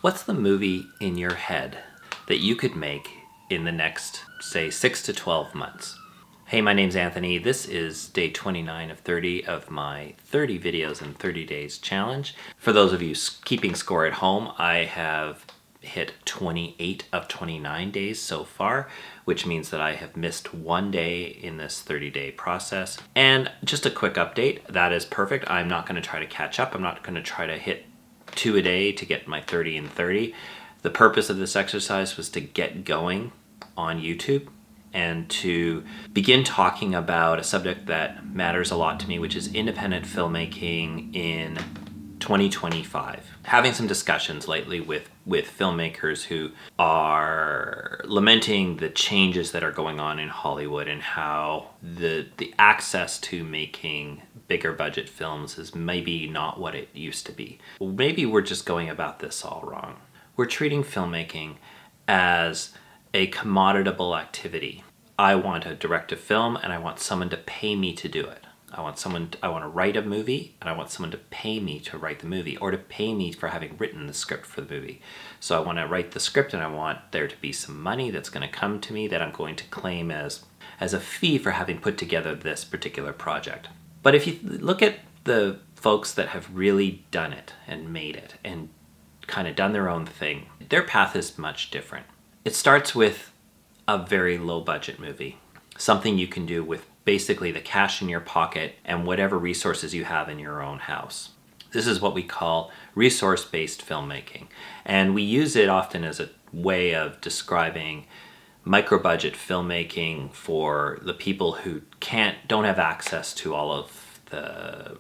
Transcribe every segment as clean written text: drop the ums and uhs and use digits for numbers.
What's the movie in your head that you could make in the next, say, 6 to 12 months? Hey, my name's Anthony. This is day 29 of 30 of my 30 videos in 30 days challenge. For those of you keeping score at home, I have hit 28 of 29 days so far, which means that I have missed one day in this 30-day process. And just a quick update, that is perfect. I'm not going to try to catch up. I'm not going to try to hit 2 a day to get my 30 and 30. The purpose of this exercise was to get going on YouTube and to begin talking about a subject that matters a lot to me, which is independent filmmaking in 2025. Having some discussions lately with filmmakers who are lamenting the changes that are going on in Hollywood and how the access to making bigger budget films is maybe not what it used to be. Well, maybe we're just going about this all wrong. We're treating filmmaking as a commoditable activity. I want to direct a film and I want someone to pay me to do it. I want to write a movie and I want someone to pay me to write the movie, or to pay me for having written the script for the movie. So I want to write the script and I want there to be some money that's going to come to me that I'm going to claim as a fee for having put together this particular project. But if you look at the folks that have really done it and made it and kind of done their own thing, their path is much different. It starts with a very low budget movie, something you can do with basically the cash in your pocket and whatever resources you have in your own house. This is what we call resource-based filmmaking. And we use it often as a way of describing micro-budget filmmaking for the people who don't have access to all of the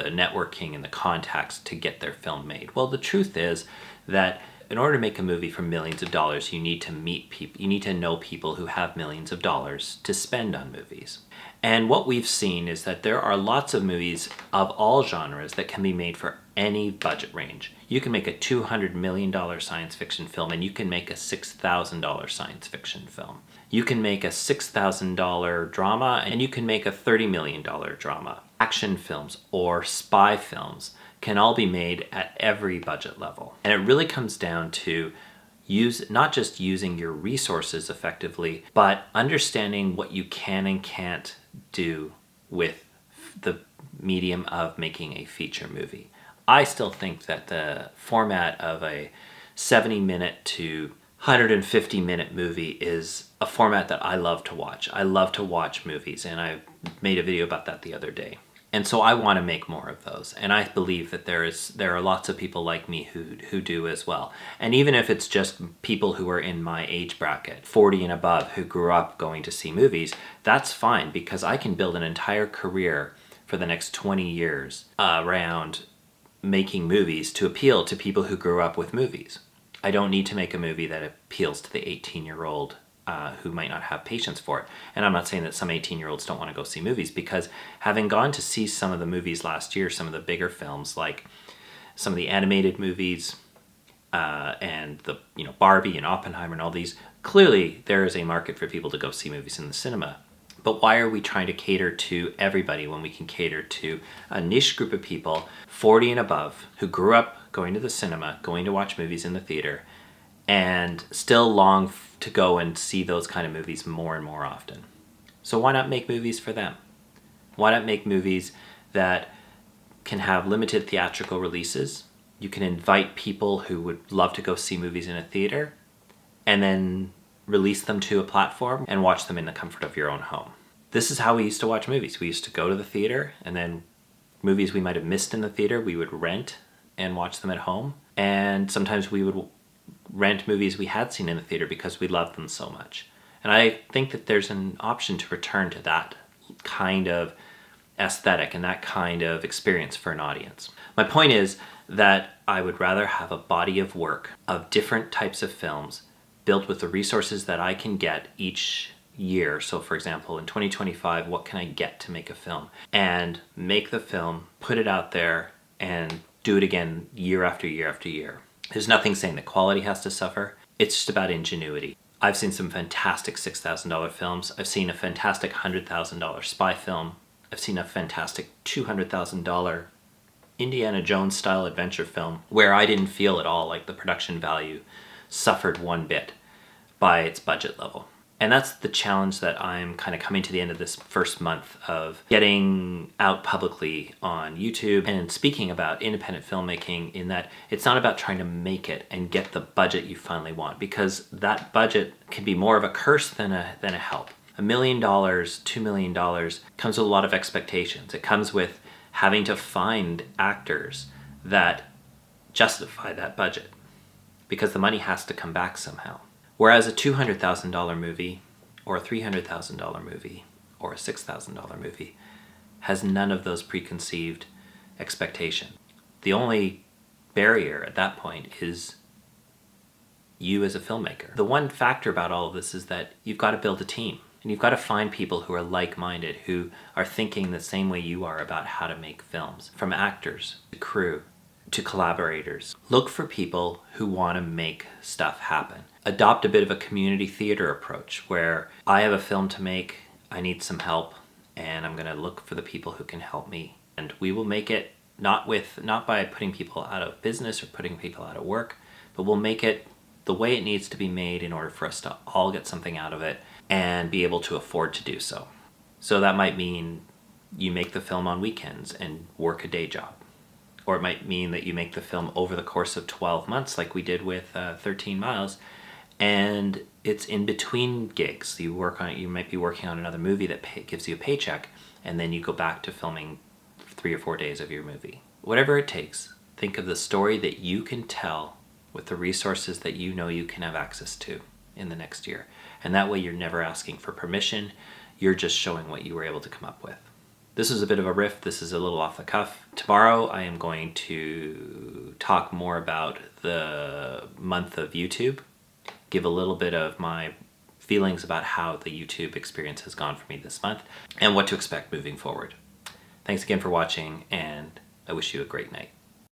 networking and the contacts to get their film made. Well, the truth is that in order to make a movie for millions of dollars, you need to meet people, you need to know people who have millions of dollars to spend on movies. And what we've seen is that there are lots of movies of all genres that can be made for any budget range. You can make a $200 million science fiction film and you can make a $6,000 science fiction film. You can make a $6,000 drama and you can make a $30 million drama. Action films or spy films can all be made at every budget level. And it really comes down to not just using your resources effectively, but understanding what you can and can't do with the medium of making a feature movie. I still think that the format of a 70-minute to 150-minute movie is a format that I love to watch. I love to watch movies, and I made a video about that the other day. And so I want to make more of those. And I believe that there are lots of people like me who do as well. And even if it's just people who are in my age bracket, 40 and above, who grew up going to see movies, that's fine, because I can build an entire career for the next 20 years around making movies to appeal to people who grew up with movies. I don't need to make a movie that appeals to the 18-year-old who might not have patience for it. And I'm not saying that some 18-year-olds don't want to go see movies, because having gone to see some of the movies last year, some of the bigger films, like some of the animated movies and the Barbie and Oppenheimer and all these, clearly there is a market for people to go see movies in the cinema. But why are we trying to cater to everybody when we can cater to a niche group of people, 40 and above, who grew up going to the cinema, going to watch movies in the theater, and still long to go and see those kind of movies more and more often? So why not make movies for them? Why not make movies that can have limited theatrical releases? You can invite people who would love to go see movies in a theater and then release them to a platform and watch them in the comfort of your own home. This is how we used to watch movies. We used to go to the theater, and then movies we might have missed in the theater, we would rent and watch them at home. And sometimes we would rent movies we had seen in the theater because we loved them so much. And I think that there's an option to return to that kind of aesthetic and that kind of experience for an audience. My point is that I would rather have a body of work of different types of films built with the resources that I can get each year. So for example, in 2025, what can I get to make a film? And make the film, put it out there, and do it again year after year after year. There's nothing saying that quality has to suffer. It's just about ingenuity. I've seen some fantastic $6,000 films. I've seen a fantastic $100,000 spy film. I've seen a fantastic $200,000 Indiana Jones style adventure film where I didn't feel at all like the production value suffered one bit by its budget level. And that's the challenge that I'm kind of coming to the end of this first month of getting out publicly on YouTube and speaking about independent filmmaking, in that it's not about trying to make it and get the budget you finally want, because that budget can be more of a curse than a help. $1 million, $2 million comes with a lot of expectations. It comes with having to find actors that justify that budget, because the money has to come back somehow. Whereas a $200,000 movie or a $300,000 movie or a $6,000 movie has none of those preconceived expectations. The only barrier at that point is you as a filmmaker. The one factor about all of this is that you've got to build a team, and you've got to find people who are like-minded, who are thinking the same way you are about how to make films. From actors to crew to collaborators. Look for people who want to make stuff happen. Adopt a bit of a community theater approach where I have a film to make, I need some help, and I'm going to look for the people who can help me. And we will make it not by putting people out of business or putting people out of work, but we'll make it the way it needs to be made in order for us to all get something out of it and be able to afford to do so. So that might mean you make the film on weekends and work a day job. Or it might mean that you make the film over the course of 12 months like we did with 13 Miles, and it's in between gigs. You work on it, you might be working on another movie that gives you a paycheck, and then you go back to filming 3 or 4 days of your movie. Whatever it takes, think of the story that you can tell with the resources that you know you can have access to in the next year. And that way you're never asking for permission, you're just showing what you were able to come up with. This is a bit of a riff, this is a little off the cuff. Tomorrow I am going to talk more about the month of YouTube, give a little bit of my feelings about how the YouTube experience has gone for me this month, and what to expect moving forward. Thanks again for watching, and I wish you a great night.